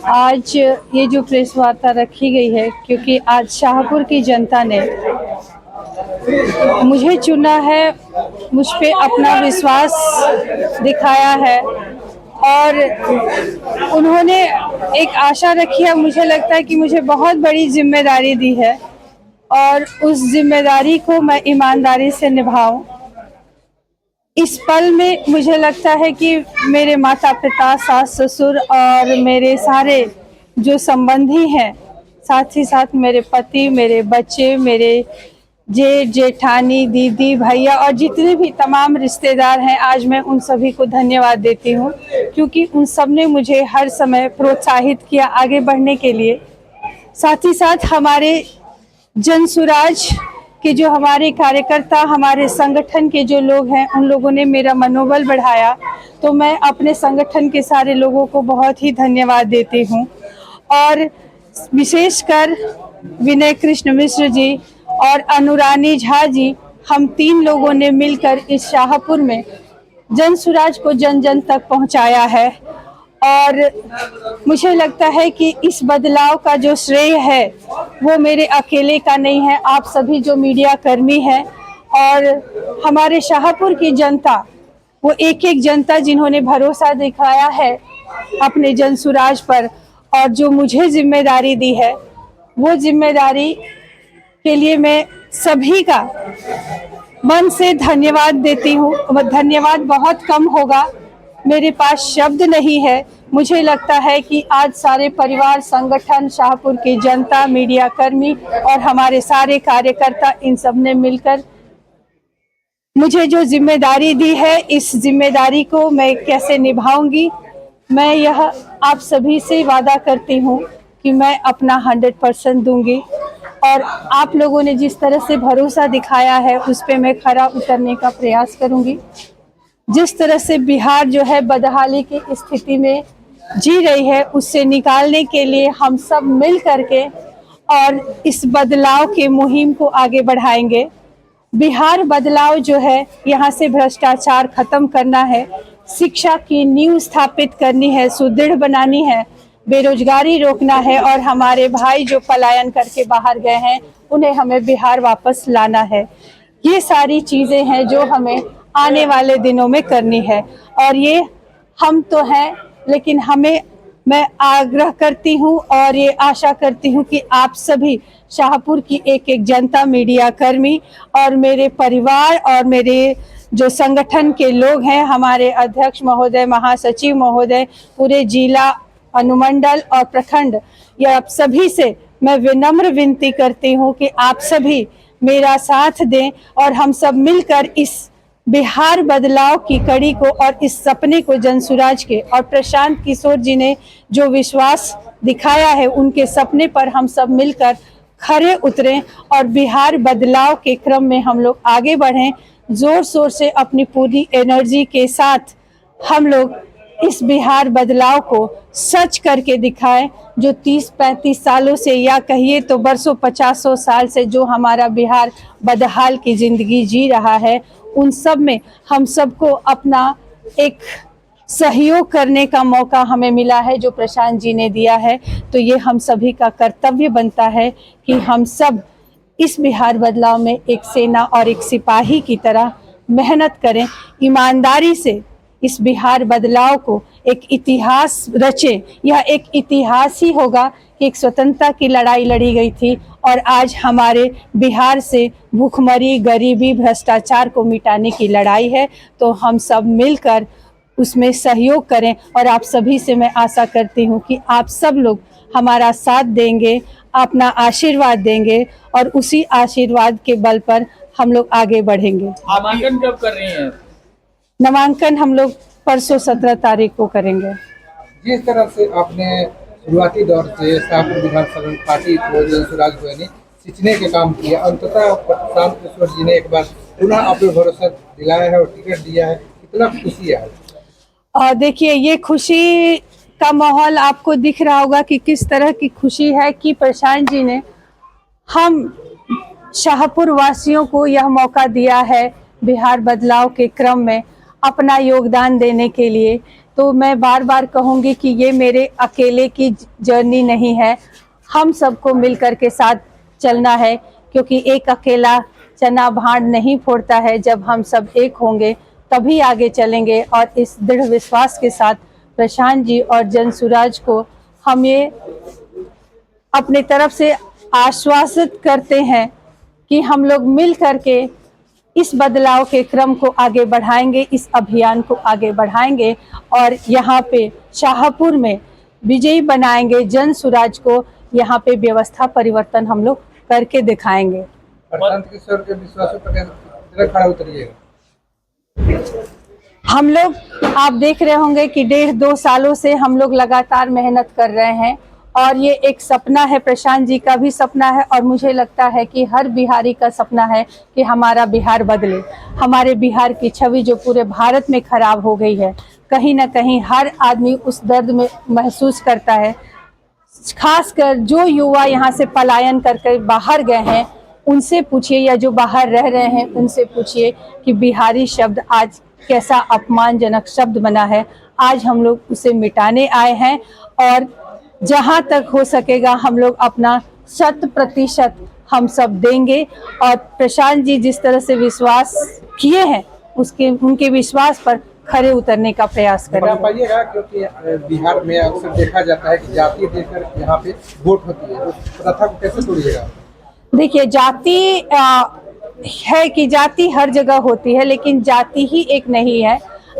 आज ये जो प्रेस वार्ता रखी गई है क्योंकि आज शाहपुर की जनता ने मुझे चुना है, मुझ पे अपना विश्वास दिखाया है और उन्होंने एक आशा रखी है। मुझे लगता है कि मुझे बहुत बड़ी जिम्मेदारी दी है और उस जिम्मेदारी को मैं ईमानदारी से निभाऊं। इस पल में मुझे लगता है कि मेरे माता पिता, सास ससुर और मेरे सारे जो संबंधी हैं, साथ ही साथ मेरे पति, मेरे बच्चे, मेरे जेठ जेठानी, दीदी, भैया और जितने भी तमाम रिश्तेदार हैं, आज मैं उन सभी को धन्यवाद देती हूँ क्योंकि उन सब ने मुझे हर समय प्रोत्साहित किया आगे बढ़ने के लिए। साथ ही साथ हमारे जनसुराज कि जो हमारे कार्यकर्ता, हमारे संगठन के जो लोग हैं, उन लोगों ने मेरा मनोबल बढ़ाया। तो मैं अपने संगठन के सारे लोगों को बहुत ही धन्यवाद देती हूँ और विशेषकर विनय कृष्ण मिश्र जी और अनुरानी झा जी, हम 3 लोगों ने मिलकर इस शाहपुर में जनसुराज को जन जन तक पहुँचाया है और मुझे लगता है कि इस बदलाव का जो श्रेय है वो मेरे अकेले का नहीं है, आप सभी जो मीडिया कर्मी हैं और हमारे शाहपुर की जनता, वो एक एक जनता जिन्होंने भरोसा दिखाया है अपने जनसुराज पर और जो मुझे जिम्मेदारी दी है, वो जिम्मेदारी के लिए मैं सभी का मन से धन्यवाद देती हूँ। धन्यवाद बहुत कम होगा, मेरे पास शब्द नहीं है। मुझे लगता है कि आज सारे परिवार, संगठन, शाहपुर की जनता, मीडिया कर्मी और हमारे सारे कार्यकर्ता, इन सब ने मिलकर मुझे जो जिम्मेदारी दी है, इस जिम्मेदारी को मैं कैसे निभाऊंगी, मैं यह आप सभी से वादा करती हूँ कि मैं अपना 100% दूंगी और आप लोगों ने जिस तरह से भरोसा दिखाया है उस पे मैं खरा उतरने का प्रयास करूंगी। जिस तरह से बिहार जो है बदहाली की स्थिति में जी रही है, उससे निकालने के लिए हम सब मिल करके और इस बदलाव के मुहिम को आगे बढ़ाएंगे। बिहार बदलाव जो है, यहाँ से भ्रष्टाचार खत्म करना है, शिक्षा की नींव स्थापित करनी है, सुदृढ़ बनानी है, बेरोजगारी रोकना है और हमारे भाई जो पलायन करके बाहर गए हैं उन्हें हमें बिहार वापस लाना है। ये सारी चीज़ें हैं जो हमें आने वाले दिनों में करनी है और ये हम तो हैं, लेकिन मैं आग्रह करती हूँ और ये आशा करती हूँ कि आप सभी शाहपुर की एक एक जनता, मीडिया कर्मी और मेरे परिवार और मेरे जो संगठन के लोग हैं, हमारे अध्यक्ष महोदय, महासचिव महोदय, पूरे जिला, अनुमंडल और प्रखंड, ये आप सभी से मैं विनम्र विनती करती हूँ कि आप सभी मेरा साथ दें और हम सब मिलकर इस बिहार बदलाव की कड़ी को और इस सपने को जनसुराज के और प्रशांत किशोर जी ने जो विश्वास दिखाया है, उनके सपने पर हम सब मिलकर खरे उतरें और बिहार बदलाव के क्रम में हम लोग आगे बढ़ें। जोर शोर से अपनी पूरी एनर्जी के साथ हम लोग इस बिहार बदलाव को सच करके दिखाएं, जो 30-35 सालों से या कहिए तो बरसों 50 साल से जो हमारा बिहार बदहाल की जिंदगी जी रहा है, उन सब में हम सबको अपना एक सहयोग करने का मौका हमें मिला है जो प्रशांत जी ने दिया है। तो ये हम सभी का कर्तव्य बनता है कि हम सब इस बिहार बदलाव में एक सेना और एक सिपाही की तरह मेहनत करें, ईमानदारी से इस बिहार बदलाव को एक इतिहास रचे। यह एक इतिहास ही होगा कि एक स्वतंत्रता की लड़ाई लड़ी गई थी और आज हमारे बिहार से भूखमरी, गरीबी, भ्रष्टाचार को मिटाने की लड़ाई है। तो हम सब मिलकर उसमें सहयोग करें और आप सभी से मैं आशा करती हूँ कि आप सब लोग हमारा साथ देंगे, अपना आशीर्वाद देंगे और उसी आशीर्वाद के बल पर हम लोग आगे बढ़ेंगे। नामांकन कब कर रही हैं? नामांकन हम लोग परसों 17 तारीख को करेंगे। जिस तरह से आपने शुरुआती दौर से शाहपुर विधानसभा पार्टी को जनसुराज को यानी सिंचने के काम किया, अंततः प्रशांत किशोर जी ने एक बार पुनः आपको भरोसा दिलाया है और टिकट दिया है, कितना खुशी है? देखिए, ये खुशी का माहौल आपको दिख रहा होगा कि किस तरह की खुशी है कि प्रशांत जी ने हम शाहपुर वासियों को यह मौका दिया है बिहार बदलाव के क्रम में अपना योगदान देने के लिए, तो मैं बार बार कहूँगी कि ये मेरे अकेले की जर्नी नहीं है, हम सबको मिलकर के साथ चलना है, क्योंकि एक अकेला चना भांड नहीं फोड़ता है। जब हम सब एक होंगे तभी आगे चलेंगे। और इस दृढ़ विश्वास के साथ प्रशांत जी और जनसुराज को हम ये अपने तरफ से आश्वासित करते हैं कि हम लोग मिल करके इस बदलाव के क्रम को आगे बढ़ाएंगे, इस अभियान को आगे बढ़ाएंगे और यहाँ पे शाहपुर में विजयी बनाएंगे जनसुराज को। यहाँ पे व्यवस्था परिवर्तन हम लोग करके दिखाएंगे। प्रशांत किशोर के विश्वासों पर कितना खड़ा उतरिएगा? हम लोग, आप देख रहे होंगे कि 1.5-2 सालों से हम लोग लगातार मेहनत कर रहे हैं और ये एक सपना है, प्रशांत जी का भी सपना है और मुझे लगता है कि हर बिहारी का सपना है कि हमारा बिहार बदले। हमारे बिहार की छवि जो पूरे भारत में खराब हो गई है, कहीं ना कहीं हर आदमी उस दर्द में महसूस करता है। खासकर जो युवा यहाँ से पलायन करके बाहर गए हैं उनसे पूछिए, या जो बाहर रह रहे हैं उनसे पूछिए कि बिहारी शब्द आज कैसा अपमानजनक शब्द बना है। आज हम लोग उसे मिटाने आए हैं और जहां तक हो सकेगा हम लोग अपना 100% हम सब देंगे। और प्रशांत जी जिस तरह से विश्वास किए हैं उनके विश्वास पर खरे उतरने का प्रयास कर रहे हैं। पाइएगा, क्योंकि बिहार में अक्सर देखा जाता है कि जाति देकर यहाँ पे वोट होती है, उस प्रथा को कैसे तोड़िएगा? देखिए, जाति है कि जाति हर जगह होती है, लेकिन जाति ही एक नहीं है।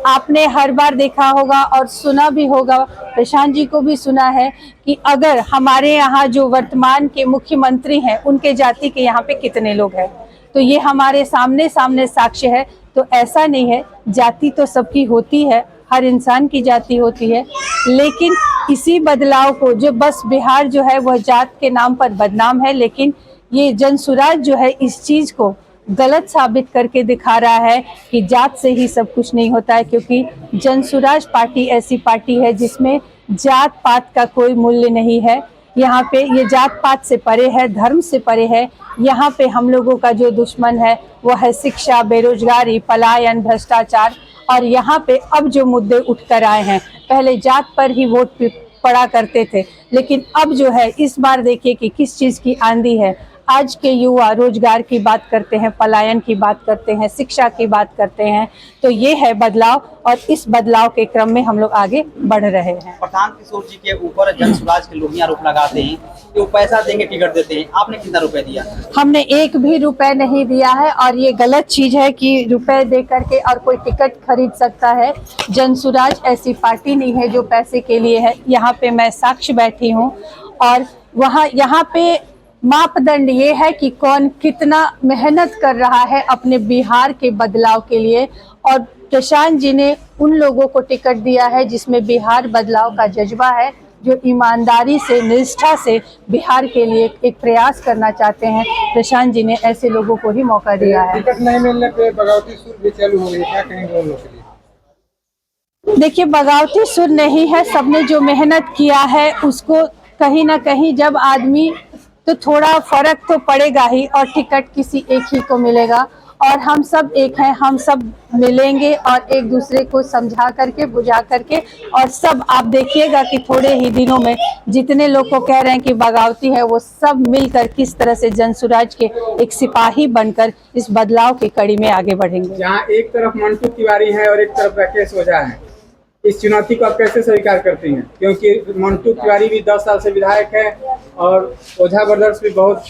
आपने हर बार देखा होगा और सुना भी होगा, प्रशांत जी को भी सुना है कि अगर हमारे यहाँ जो वर्तमान के मुख्यमंत्री हैं उनके जाति के यहाँ पे कितने लोग हैं, तो ये हमारे सामने साक्ष्य है। तो ऐसा नहीं है, जाति तो सबकी होती है, हर इंसान की जाति होती है, लेकिन इसी बदलाव को जो बस बिहार जो है वह जात के नाम पर बदनाम है, लेकिन ये जनसुराज जो है इस चीज को गलत साबित करके दिखा रहा है कि जात से ही सब कुछ नहीं होता है। क्योंकि जनसुराज पार्टी ऐसी पार्टी है जिसमें जात पात का कोई मूल्य नहीं है। यहाँ पे ये जात पात से परे है, धर्म से परे है। यहाँ पे हम लोगों का जो दुश्मन है वो है शिक्षा, बेरोजगारी, पलायन, भ्रष्टाचार। और यहाँ पे अब जो मुद्दे उठकर आए हैं, पहले जात पर ही वोट पड़ा करते थे, लेकिन अब जो है इस बार देखिए कि किस चीज की आंधी है। आज के युवा रोजगार की बात करते हैं, पलायन की बात करते हैं, शिक्षा की बात करते हैं। तो ये है बदलाव और इस बदलाव के क्रम में हम लोग आगे बढ़ रहे हैं। प्रशांत किशोर जी के ऊपर जनसुराज के लोग आरोप लगाते हैं कि वो पैसा देंगे टिकट देते हैं। आपने कितना रुपए दिया? हमने एक भी रुपए नहीं दिया है और ये गलत चीज है कि रुपए दे करके और कोई टिकट खरीद सकता है। जनसुराज ऐसी पार्टी नहीं है जो पैसे के लिए है। यहाँ पे मैं साक्ष्य बैठी हूँ और यहाँ पे मापदंड ये है कि कौन कितना मेहनत कर रहा है अपने बिहार के बदलाव के लिए। और प्रशांत जी ने उन लोगों को टिकट दिया है जिसमें बिहार बदलाव का जज्बा है, जो ईमानदारी से, निष्ठा से बिहार के लिए एक प्रयास करना चाहते हैं। प्रशांत जी ने ऐसे लोगों को ही मौका दिया है। टिकट नहीं मिलने पे बगावती सुर भी चालू हो गई, क्या कहेंगे उन लोगों के लिए? देखिए, बगावती सुर नहीं है, सबने जो मेहनत किया है उसको कहीं ना कहीं जब आदमी, तो थोड़ा फर्क तो पड़ेगा ही और टिकट किसी एक ही को मिलेगा। और हम सब एक हैं, हम सब मिलेंगे और एक दूसरे को समझा करके, बुझा करके, और सब आप देखिएगा कि थोड़े ही दिनों में जितने लोग को कह रहे हैं कि बगावती है, वो सब मिलकर किस तरह से जनसुराज के एक सिपाही बनकर इस बदलाव की कड़ी में आगे बढ़ेंगे। जहाँ एक तरफ मंटू तिवारी है और एक तरफ राकेश ओझा है, इस चुनौती को आप कैसे स्वीकार करती हैं? क्योंकि मंटू तिवारी भी 10 साल से विधायक है और ओझा ब्रदर्स भी बहुत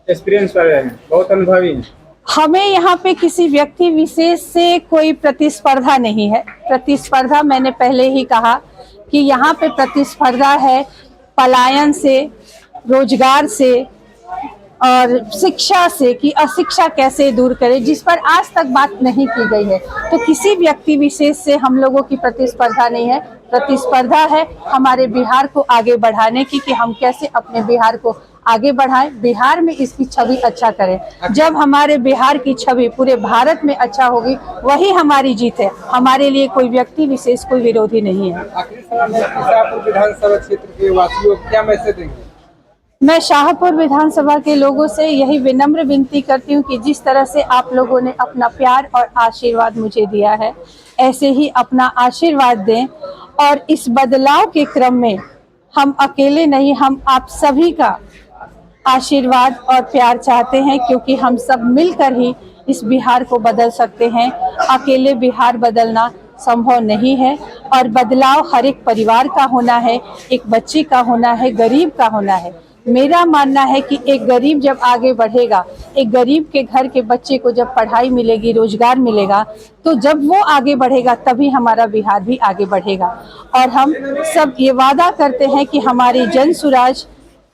एक्सपीरियंस वाले हैं, बहुत अनुभवी हैं। हमें यहाँ पे किसी व्यक्ति विशेष से कोई प्रतिस्पर्धा नहीं है। प्रतिस्पर्धा, मैंने पहले ही कहा कि यहाँ पे प्रतिस्पर्धा है पलायन से, रोजगार से और शिक्षा से, कि अशिक्षा कैसे दूर करें, जिस पर आज तक बात नहीं की गई है। तो किसी व्यक्ति विशेष से हम लोगों की प्रतिस्पर्धा नहीं है। प्रतिस्पर्धा है हमारे बिहार को आगे बढ़ाने की, कि हम कैसे अपने बिहार को आगे बढ़ाएं, बिहार में इसकी छवि अच्छा करें। जब हमारे बिहार की छवि पूरे भारत में अच्छा होगी, वही हमारी जीत है। हमारे लिए कोई व्यक्ति विशेष, कोई विरोधी नहीं है। आखिरी सवाल है, शाहपुर विधानसभा क्षेत्र के वासियों को क्या मैसेज देंगे? मैं शाहपुर विधानसभा के लोगों से यही विनम्र विनती करती हूँ कि जिस तरह से आप लोगों ने अपना प्यार और आशीर्वाद मुझे दिया है, ऐसे ही अपना आशीर्वाद दें। और इस बदलाव के क्रम में हम अकेले नहीं, हम आप सभी का आशीर्वाद और प्यार चाहते हैं, क्योंकि हम सब मिलकर ही इस बिहार को बदल सकते हैं। अकेले बिहार बदलना संभव नहीं है और बदलाव हर एक परिवार का होना है, एक बच्चे का होना है, गरीब का होना है। मेरा मानना है कि एक गरीब जब आगे बढ़ेगा, एक गरीब के घर के बच्चे को जब पढ़ाई मिलेगी, रोजगार मिलेगा, तो जब वो आगे बढ़ेगा तभी हमारा बिहार भी आगे बढ़ेगा। और हम सब ये वादा करते हैं कि हमारी जन सुराज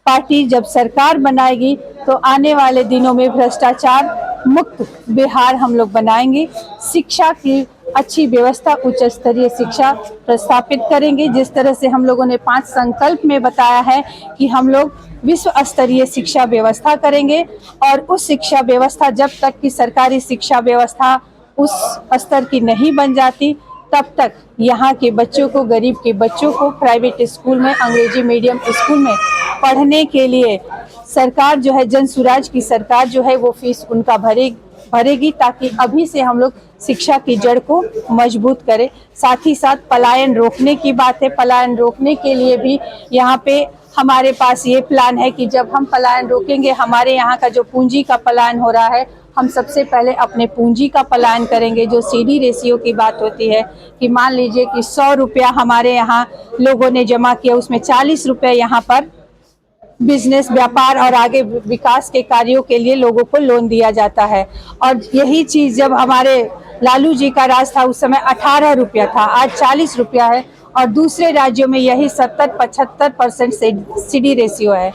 पार्टी जब सरकार बनाएगी तो आने वाले दिनों में भ्रष्टाचार मुक्त बिहार हम लोग बनाएंगे। शिक्षा की अच्छी व्यवस्था, उच्च स्तरीय शिक्षा प्रस्थापित करेंगे। जिस तरह से हम लोगों ने 5 संकल्प में बताया है कि हम लोग विश्व स्तरीय शिक्षा व्यवस्था करेंगे, और उस शिक्षा व्यवस्था जब तक कि सरकारी शिक्षा व्यवस्था उस स्तर की नहीं बन जाती, तब तक यहाँ के बच्चों को, गरीब के बच्चों को प्राइवेट स्कूल में, अंग्रेजी मीडियम स्कूल में पढ़ने के लिए सरकार जो है, जन सुराज की सरकार जो है, वो फीस उनका भरेगी, ताकि अभी से हम लोग शिक्षा की जड़ को मजबूत करें। साथ ही साथ पलायन रोकने की बात है। पलायन रोकने के लिए भी यहाँ पे हमारे पास ये प्लान है कि जब हम पलायन रोकेंगे, हमारे यहाँ का जो पूंजी का पलायन हो रहा है, हम सबसे पहले अपने पूंजी का पलायन करेंगे। जो सीडी रेशियो की बात होती है कि मान लीजिए कि 100 रुपया हमारे यहाँ लोगों ने जमा किया, उसमें 40 रुपये यहाँ पर बिजनेस, व्यापार और आगे विकास के कार्यों के लिए लोगों को लोन दिया जाता है। और यही चीज़ जब हमारे लालू जी का राज था, उस समय 18 रुपया था, आज 40 रुपया है। और दूसरे राज्यों में यही 70-75% से सीडी रेशियो है।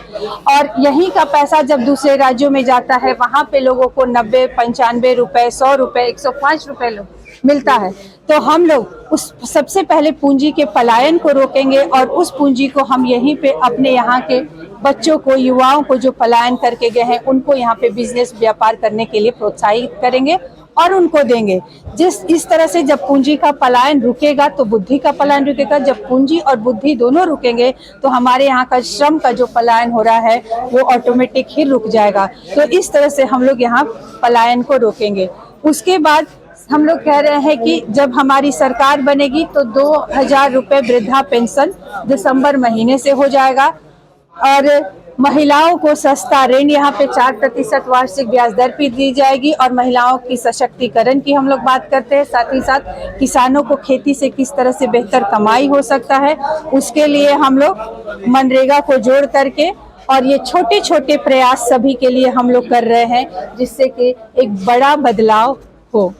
और यहीं का पैसा जब दूसरे राज्यों में जाता है, वहाँ पे लोगों को 90-95 रुपये, 100 रुपये, 105 रुपये मिलता है। तो हम लोग उस सबसे पहले पूंजी के पलायन को रोकेंगे, और उस पूंजी को हम यहीं पे अपने यहाँ के बच्चों को, युवाओं को जो पलायन करके गए हैं, उनको यहाँ पे बिजनेस, व्यापार करने के लिए प्रोत्साहित करेंगे और उनको देंगे। इस तरह से जब पूंजी का पलायन रुकेगा तो बुद्धि का पलायन रुकेगा। जब पूंजी और बुद्धि दोनों रुकेंगे तो हमारे यहाँ का श्रम का जो पलायन हो रहा है वो ऑटोमेटिक ही रुक जाएगा। तो इस तरह से हम लोग यहाँ पलायन को रोकेंगे। उसके बाद हम लोग कह रहे हैं कि जब हमारी सरकार बनेगी तो 2000 रुपये वृद्धा पेंशन दिसंबर महीने से हो जाएगा। और महिलाओं को सस्ता ऋण यहाँ पे 4% वार्षिक ब्याज दर पे दी जाएगी। और महिलाओं की सशक्तिकरण की हम लोग बात करते हैं। साथ ही साथ किसानों को खेती से किस तरह से बेहतर कमाई हो सकता है, उसके लिए हम लोग मनरेगा को जोड़ करके, और ये छोटे छोटे प्रयास सभी के लिए हम लोग कर रहे हैं, जिससे कि एक बड़ा बदलाव हो।